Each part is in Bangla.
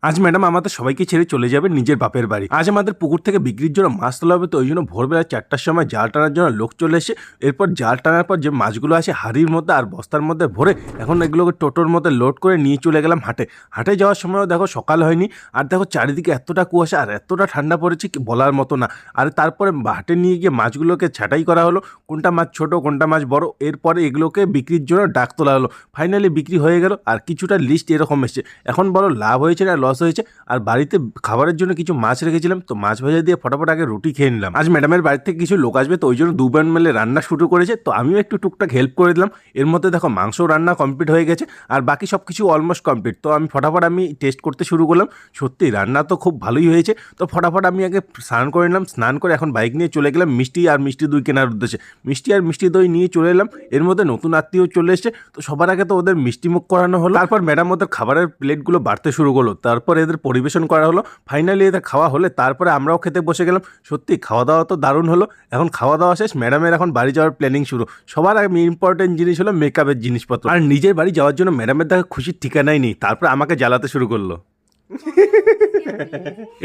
আজ ম্যাডাম আমাদের সবাইকে ছেড়ে চলে যাবে নিজের বাপের বাড়ি। আজ আমাদের পুকুর থেকে বিক্রির জন্য মাছ তোলা হবে, তো ওই জন্য ভোরবেলা 4টার সময় জাল টানার জন্য লোক চলে এসে এরপর জাল টানার পর যে মাছগুলো আছে হাড়ির মধ্যে আর বস্তার মধ্যে ভরে এখন এগুলোকে টোটোর মধ্যে লোড করে নিয়ে চলে গেলাম হাটে। হাটে যাওয়ার সময়ও দেখো সকাল হয়নি, আর দেখো চারিদিকে এতটা কুয়াশা আর এতটা ঠান্ডা পড়েছে কি বলার মতো না। আর তারপরে হাটে নিয়ে গিয়ে মাছগুলোকে ছাঁটাই করা হলো, কোনটা মাছ ছোট কোনটা মাছ বড়। এরপরে এগুলোকে বিক্রির জন্য ডাক তোলা হলো। ফাইনালি বিক্রি হয়ে গেল, আর কিছুটা লিস্ট এরকম এসছে। এখন বলো লাভ হয়েছে না লস হয়েছে। আর বাড়িতে খাবারের জন্য কিছু মাছ রেখেছিলাম, তো মাছ ভাজা দিয়ে ফটাফট আগে রুটি খেয়ে নিলাম। আজ ম্যাডামের বাড়ি থেকে কিছু লোক আসবে, তো ওই জন্য দুবার মিলে রান্না শুরু করেছে, তো আমিও একটু টুকটাক হেল্প করে দিলাম। এর মধ্যে দেখো মাংস রান্না কমপ্লিট হয়ে গেছে, আর বাকি সব কিছু অলমোস্ট কমপ্লিট। তো আমি ফটাফট টেস্ট করতে শুরু করলাম। সত্যি রান্না তো খুব ভালোই হয়েছে। তো ফটাফট আমি আগে স্নান করে নিলাম, স্নান করে এখন বাইক নিয়ে চলে গেলাম মিষ্টি আর মিষ্টি দই কেনার উদ্দেশ্যে। মিষ্টি আর মিষ্টি দই নিয়ে চলে এলাম। এর মধ্যে নতুন আত্মীয় চলে এসছে, তো সবার আগে তো ওদের মিষ্টি মুখ করানো হলো। তারপর ম্যাডাম ওদের খাবারের প্লেটগুলো বাড়তে শুরু করলো, তারপর এদের পরিবেশন করা হলো। ফাইনালি এদের খাওয়া হলে তারপরে আমরাও খেতে বসে গেলাম। সত্যি খাওয়া দাওয়া তো দারুণ হলো। এখন খাওয়া দাওয়া শেষ, ম্যাডামের এখন বাড়ি যাওয়ার প্ল্যানিং শুরু। সবার আগে ইম্পর্টেন্ট জিনিস হলো মেকআপের জিনিসপত্র। আর নিজের বাড়ি যাওয়ার জন্য ম্যাডামের দেখা খুশির ঠিকানাই নেই, তারপর আমাকে জ্বালাতে শুরু করলো।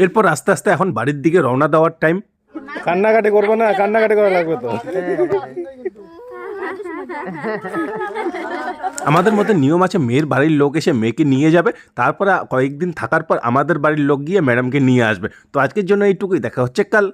এরপর আস্তে আস্তে এখন বাড়ির দিকে রওনা দেওয়ার টাইম। কান্নাকাটি করবো না, কান্নাকাটি করা লাগবে তো। আমাদের মধ্যে নিয়ম আছে, মেয়ের বাড়ির লোক এসে মেয়েকে নিয়ে যাবে, তারপরে কয়েকদিন থাকার পর আমাদের বাড়ির লোক গিয়ে ম্যাডামকে নিয়ে আসবে। তো আজকের জন্য এইটুকুই, দেখা হচ্ছে কাল।